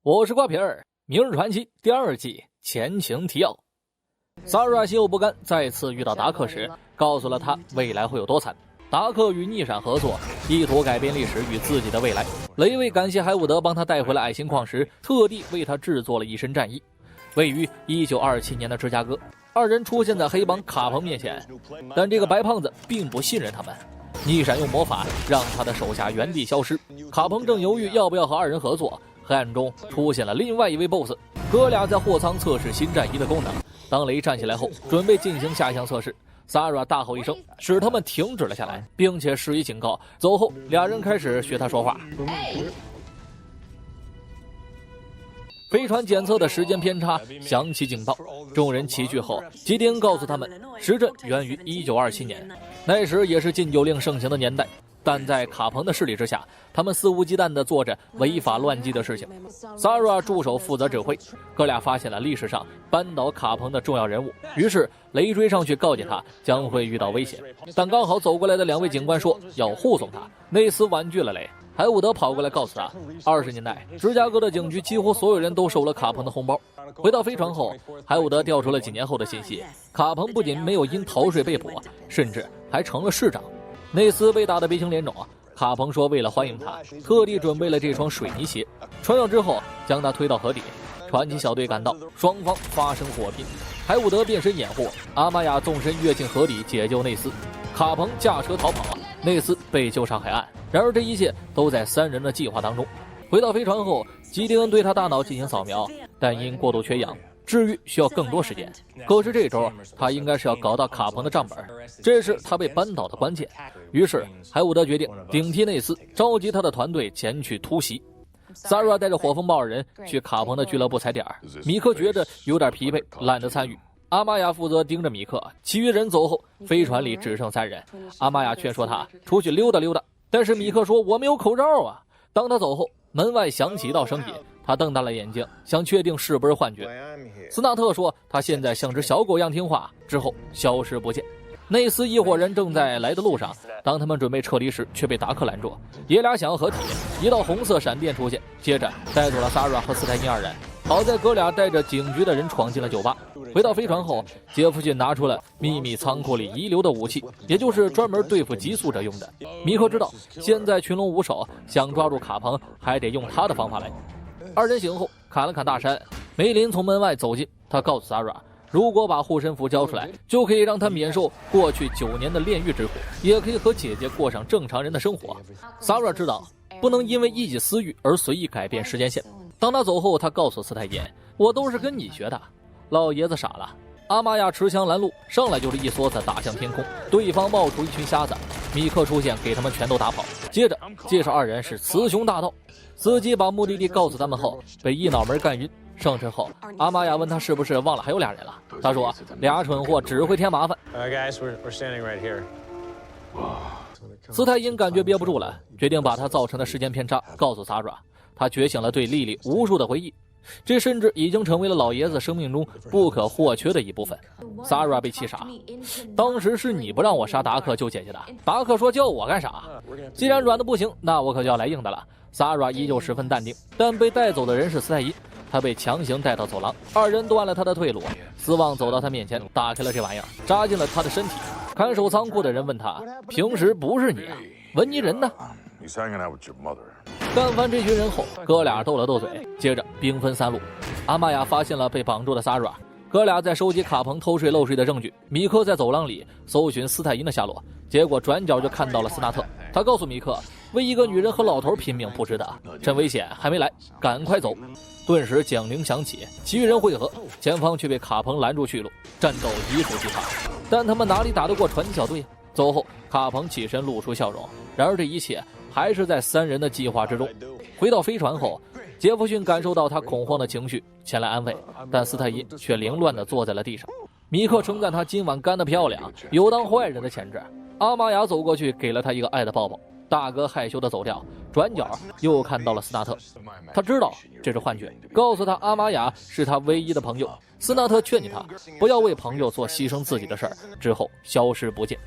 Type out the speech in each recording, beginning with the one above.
我是瓜皮儿，明日传奇第2季前情提要。Sarah 心有不甘，再次遇到达克时，告诉了他未来会有多惨。达克与逆闪合作，意图改变历史与自己的未来。雷卫感谢海伍德帮他带回了矮星矿石，特地为他制作了一身战衣。位于1927年的芝加哥，二人出现在黑帮卡彭面前，但这个白胖子并不信任他们。逆闪用魔法让他的手下原地消失。卡彭正犹豫要不要和二人合作，黑暗中出现了另外一位 BOSS。 哥俩在货舱测试新战衣的功能，当雷站起来后准备进行下项测试， Sarah 大吼一声，使他们停止了下来，并且施以警告。走后俩人开始学他说话。飞船检测的时间偏差响起警报，众人齐聚后，吉丁告诉他们，时阵源于1927年，那时也是禁酒令盛行的年代。但在卡彭的势力之下，他们肆无忌惮地做着违法乱纪的事情。Sarah 助手负责指挥，哥俩发现了历史上扳倒卡彭的重要人物，于是雷追上去告诫他将会遇到危险。但刚好走过来的2位警官说要护送他，内斯婉拒了雷。海伍德跑过来告诉他，20年代芝加哥的警局几乎所有人都收了卡彭的红包。回到飞船后，海伍德调出了几年后的信息，卡彭不仅没有因逃税被捕，甚至还成了市长。内斯被打得鼻青脸肿，卡彭说为了欢迎他，特地准备了这双水泥鞋，穿上之后将他推到河底。传奇小队赶到，双方发生火拼，海伍德变身掩护，阿玛亚纵身跃进河底解救内斯，卡彭驾车逃跑，内斯被救上海岸。然而这一切都在3人的计划当中。回到飞船后，基丁恩对他大脑进行扫描，但因过度缺氧，治愈需要更多时间。可是这周他应该是要搞到卡彭的账本，这是他被扳倒的关键。于是海伍德决定顶替内斯，召集他的团队前去突袭。Sarah 带着火风暴二人去卡彭的俱乐部踩点，米克觉着有点疲惫，懒得参与。阿玛亚负责盯着米克，其余人走后，飞船里只剩3人。阿玛亚劝说他出去溜达溜达，但是米克说我没有口罩啊。当他走后，门外响起一道声音，他瞪大了眼睛，想确定是不是幻觉。斯纳特说他现在像只小狗样听话，之后消失不见。内斯一伙人正在来的路上，当他们准备撤离时，却被达克拦住。爷俩想要合体，一道红色闪电出现，接着带走了 Sarah 和斯泰因2人。好在哥俩带着警局的人闯进了酒吧。回到飞船后，杰弗逊拿出了秘密仓库里遗留的武器，也就是专门对付急速者用的。米克知道现在群龙无首，想抓住卡彭还得用他的方法来。2人醒后砍了砍大山，梅林从门外走进，他告诉 Sarah， 如果把护身符交出来，就可以让他免受过去9年的炼狱之苦，也可以和姐姐过上正常人的生活。 Sarah 知道不能因为一己私欲而随意改变时间线。当他走后，他告诉斯泰因，我都是跟你学的。老爷子傻了。阿玛亚持枪拦路，上来就是一梭子打向天空，对方冒出一群瞎子，米克出现给他们全都打跑，接着介绍2人是雌雄大盗。司机把目的地告诉他们后，被一脑门干晕。上车后，阿玛亚问他是不是忘了还有2人了，他说俩蠢货只会添麻烦。Guys, we're standing right here. 斯泰因感觉憋不住了，决定把他造成的时间偏差告诉 Sarah。他觉醒了对莉莉无数的回忆，这甚至已经成为了老爷子生命中不可或缺的一部分。 Sarah 被气傻，当时是你不让我杀达克救姐姐的，达克说叫我干啥？既然软的不行，那我可就要来硬的了。 Sarah 依旧十分淡定，但被带走的人是斯泰因，他被强行带到走廊，2人断了他的退路。斯旺走到他面前，打开了这玩意儿，扎进了他的身体。看守仓库的人问他，平时不是你啊，文尼人呢？干完这群人后，哥俩斗了斗嘴，接着兵分3路。阿玛亚发现了被绑住的 Sarah， 哥俩在收集卡彭偷税漏税的证据。米克在走廊里搜寻斯泰因的下落，结果转角就看到了斯纳特。他告诉米克，为一个女人和老头拼命不值得，趁危险还没来，赶快走。顿时警铃响起，其余人汇合，前方却被卡彭拦住去路，战斗一触即发。但他们哪里打得过传奇小队？走后，卡彭起身露出笑容。然而这一切还是在3人的计划之中。回到飞船后，杰弗逊感受到他恐慌的情绪，前来安慰，但斯泰因却凌乱地坐在了地上。米克称赞他今晚干得漂亮，有当坏人的潜质。阿玛亚走过去给了他一个爱的抱抱，大哥害羞地走掉，转角又看到了斯纳特。他知道这是幻觉，告诉他阿玛亚是他唯一的朋友。斯纳特劝你他不要为朋友做牺牲自己的事儿，之后消失不见。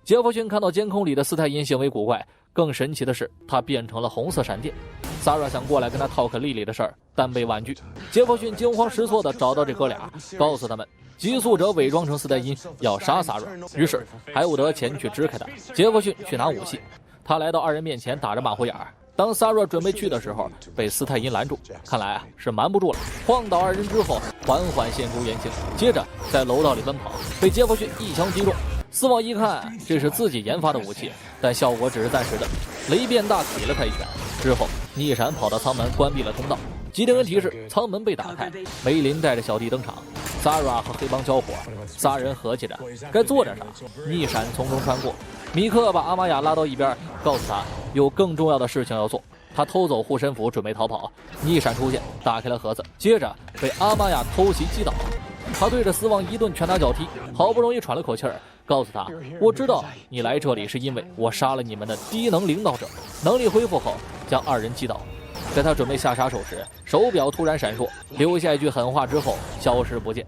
杰弗逊看到监控里的斯泰因行为古怪，更神奇的是，他变成了红色闪电。Sarah 想过来跟他talk莉莉的事儿，但被婉拒。杰弗逊惊慌失措地找到这哥俩，告诉他们寄宿者伪装成斯泰因要杀 Sarah。于是海伍德前去支开他，杰弗逊去拿武器。他来到二人面前，打着马虎眼儿。当 Sarah 准备去的时候，被斯泰因拦住，看来是瞒不住了。晃倒二人之后，缓缓现出原形，接着在楼道里奔跑，被杰弗逊一枪击中。斯旺一看这是自己研发的武器，但效果只是暂时的。雷变大给了他一拳之后，逆闪跑到舱门，关闭了通道。吉丁恩提示舱门被打开，梅林带着小弟登场。Sarah 和黑帮交火，仨人合计着该做点啥，逆闪从中穿过。米克把阿玛雅拉到一边，告诉他有更重要的事情要做。他偷走护身符，准备逃跑，逆闪出现，打开了盒子，接着被阿玛雅偷袭击倒。他对着斯旺一顿拳打脚踢，好不容易喘了口气儿，告诉他：“我知道你来这里是因为我杀了你们的低能领导者。”能力恢复后，将二人击倒。在他准备下杀手时，手表突然闪烁，留下一句狠话之后消失不见。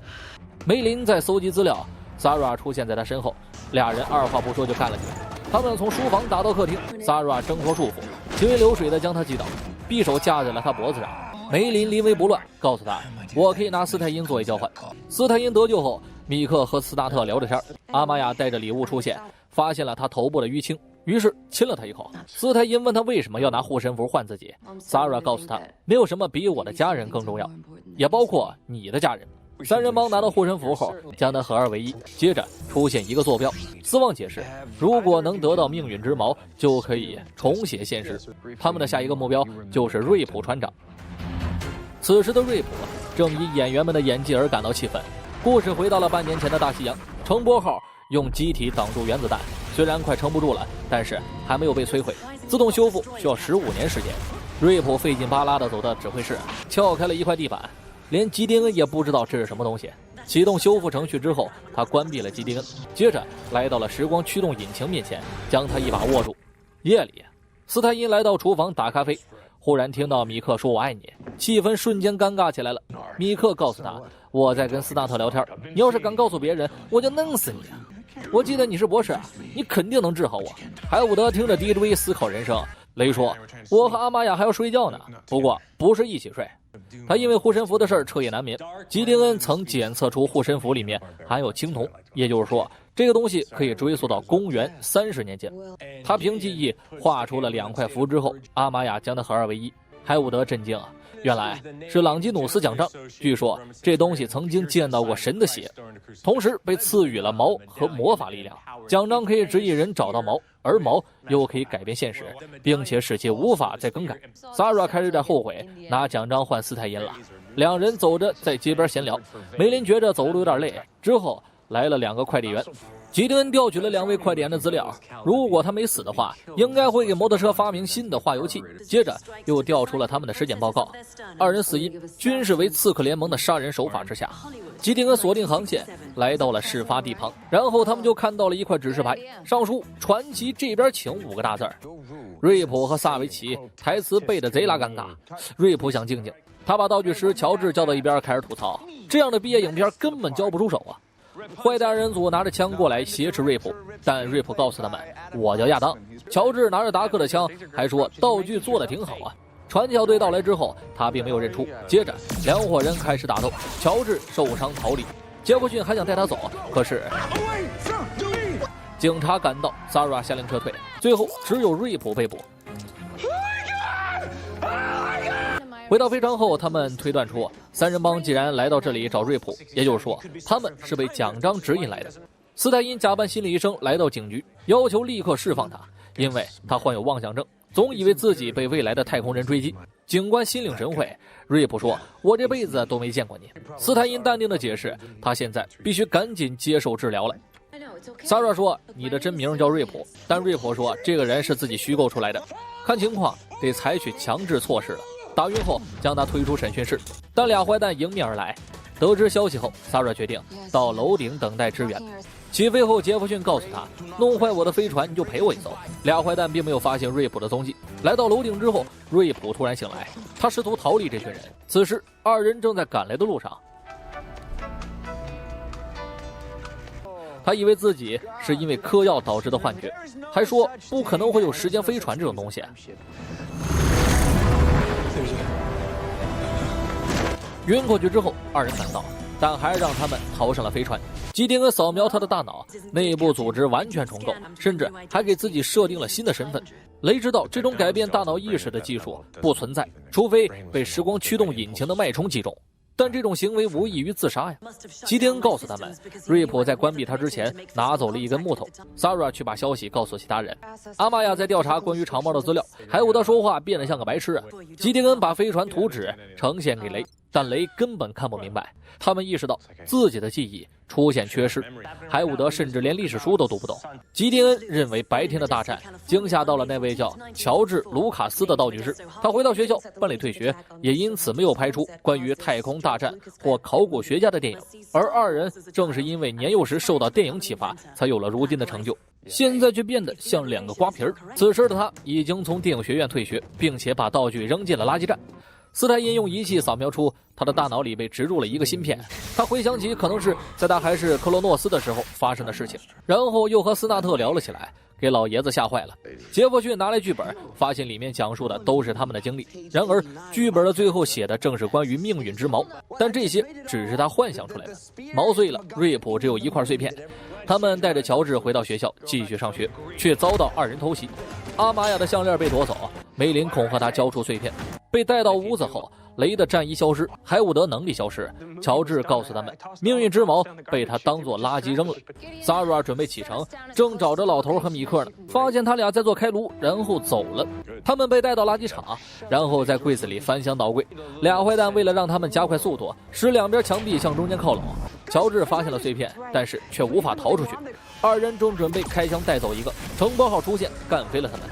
梅林在搜集资料 ，Sarah 出现在他身后，俩人二话不说就干了起来。他们从书房打到客厅 ，Sarah 挣脱束缚，行云流水地将他击倒，匕首架在了他脖子上。梅林临危不乱，告诉他：“我可以拿斯泰因作为交换。”斯泰因得救后，米克和斯纳特聊着天，阿玛雅带着礼物出现，发现了他头部的淤青。于是亲了他一口。斯泰因问他为什么要拿护身符换自己 ，Sarah 告诉他，没有什么比我的家人更重要，也包括你的家人。三人帮拿到护身符后，将它合二为一，接着出现一个坐标。斯旺解释，如果能得到命运之矛，就可以重写现实。他们的下一个目标就是瑞普船长。此时的瑞普正因演员们的演技而感到气愤。故事回到了半年前的大西洋，乘波号用机体挡住原子弹，虽然快撑不住了，但是还没有被摧毁。自动修复需要15年时间。瑞普费劲巴拉地走到指挥室，撬开了一块地板，连吉丁恩也不知道这是什么东西。启动修复程序之后，他关闭了吉丁恩，接着来到了时光驱动引擎面前，将他一把握住。夜里，斯泰因来到厨房打咖啡，忽然听到米克说我爱你，气氛瞬间尴尬起来了。米克告诉他，我在跟斯纳特聊天，你要是敢告诉别人，我就弄死你。我记得你是博士，你肯定能治好我。海伍德听着 DJ 思考人生，雷说，我和阿玛雅还要睡觉呢，不过不是一起睡。他因为护身符的事儿彻夜难眠。吉丁恩曾检测出护身符里面含有青铜，也就是说这个东西可以追溯到公元30年间。他凭记忆画出了2块符之后，阿玛雅将它合二为一。海伍德震惊啊，原来是朗基努斯奖章，据说这东西曾经见到过神的血，同时被赐予了矛和魔法力量。奖章可以指引人找到矛，而矛又可以改变现实，并且使其无法再更改。Sarah 开始有点后悔拿奖章换斯泰因了。两人走着在街边闲聊，梅林觉着走路有点累，之后来了2个快递员。吉丁恩调取了2位快递员的资料，如果他没死的话，应该会给摩托车发明新的化油器。接着又调出了他们的尸检报告，二人死因均是为刺客联盟的杀人手法之下。吉丁恩锁定航线，来到了事发地旁，然后他们就看到了一块指示牌，上书传奇这边请5个大字儿。瑞普和萨维奇台词背得贼拉尴尬，瑞普想静静，他把道具师乔治叫到一边开始吐槽，这样的毕业影片根本交不出手啊。坏蛋人组拿着枪过来挟持瑞普，但瑞普告诉他们，我叫亚当。乔治拿着达克的枪，还说道具做得挺好啊。传教队到来之后，他并没有认出。接着2伙人开始打斗，乔治受伤逃离，杰弗逊还想带他走，可是警察赶到， Sarah 下令撤退，最后只有瑞普被捕。回到飞船后，他们推断出3人帮既然来到这里找瑞普，也就是说他们是被奖章指引来的。斯泰因假扮心理医生来到警局，要求立刻释放他，因为他患有妄想症，总以为自己被未来的太空人追击。警官心领神会，瑞普说，我这辈子都没见过你。斯泰因淡定地解释，他现在必须赶紧接受治疗了。Sarah 说，你的真名叫瑞普，但瑞普说这个人是自己虚构出来的，看情况得采取强制措施了。打晕后将他推出审讯室，但2坏蛋迎面而来。得知消息后， Sarah 决定到楼顶等待支援。起飞后，杰弗逊告诉他，弄坏我的飞船你就赔我一艘。2坏蛋并没有发现瑞普的踪迹。来到楼顶之后，瑞普突然醒来，他试图逃离这群人。此时2人正在赶来的路上，他以为自己是因为嗑药导致的幻觉，还说不可能会有时间飞船这种东西。晕过去之后，二人赶到，但还让他们逃上了飞船。基丁恩扫描他的大脑，内部组织完全重构，甚至还给自己设定了新的身份。雷知道这种改变大脑意识的技术不存在，除非被时光驱动引擎的脉冲击中。但这种行为无异于自杀呀！基丁恩告诉他们，瑞普在关闭他之前拿走了一根木头。Sarah 去把消息告诉其他人。阿玛亚在调查关于长毛的资料。海伍德说话变得像个白痴啊！基丁恩把飞船图纸呈现给雷，但雷根本看不明白。他们意识到自己的记忆出现缺失，海伍德甚至连历史书都读不懂。基丁恩认为白天的大战惊吓到了那位叫乔治·卢卡斯的道具师，他回到学校办理退学，也因此没有拍出关于太空大战或考古学家的电影。而二人正是因为年幼时受到电影启发，才有了如今的成就。现在却变得像两个瓜皮儿。此时的他已经从电影学院退学，并且把道具扔进了垃圾站。斯泰因用仪器扫描出他的大脑里被植入了一个芯片，他回想起可能是在他还是克罗诺斯的时候发生的事情，然后又和斯纳特聊了起来，给老爷子吓坏了。杰弗逊拿来剧本，发现里面讲述的都是他们的经历，然而剧本的最后写的正是关于命运之矛，但这些只是他幻想出来的。毛碎了，瑞普只有一块碎片。他们带着乔治回到学校继续上学，却遭到二人偷袭。阿玛亚的项链被夺走，梅林恐吓他交出碎片。被带到屋子后，雷的战衣消失，海伍德能力消失。乔治告诉他们，命运之矛被他当作垃圾扔了。萨拉准备启程，正找着老头和米克呢，发现他俩在做开炉，然后走了。他们被带到垃圾场，然后在柜子里翻箱倒柜。俩坏蛋为了让他们加快速度，使两边墙壁向中间靠拢。乔治发现了碎片，但是却无法逃出去。二人正准备开枪带走一个，城堡号出现，干飞了他们。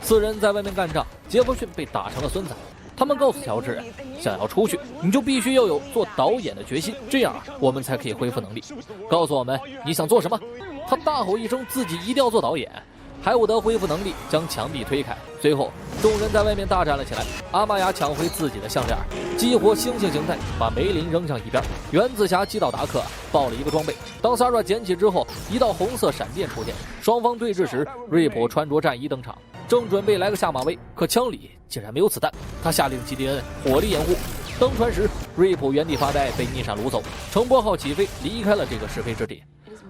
四人在外面干仗，杰弗逊被打成了孙子。他们告诉乔治，想要出去，你就必须要有做导演的决心，这样我们才可以恢复能力。告诉我们你想做什么。他大吼一声，自己一定要做导演。海伍德恢复能力，将墙壁推开。随后众人在外面大战了起来。阿玛亚抢回自己的项链，激活猩猩形态，把梅林扔向一边。原子侠击倒达克，爆了一个装备。当 Sarah 捡起之后，一道红色闪电出现，双方对峙时，瑞普穿着战衣登场，正准备来个下马威，可枪里竟然没有子弹。他下令基迪恩火力掩护。登船时，瑞普原地发呆，被逆闪掳走。乘波号起飞，离开了这个是非之地。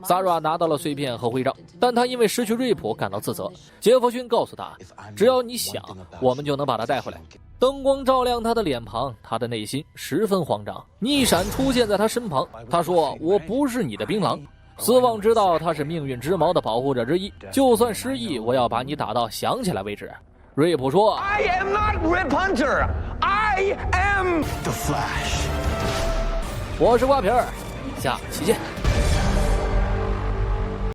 Sarah 拿到了碎片和徽章，但他因为失去瑞普感到自责。杰弗逊告诉他，只要你想，我们就能把他带回来。灯光照亮他的脸庞，他的内心十分慌张。逆闪出现在他身旁，他说，我不是你的槟榔。斯旺知道他是命运之矛的保护者之一，就算失忆，我要把你打到想起来为止。瑞普说 I am not Rip Hunter, I am the Flash。我是瓜皮儿，下期见。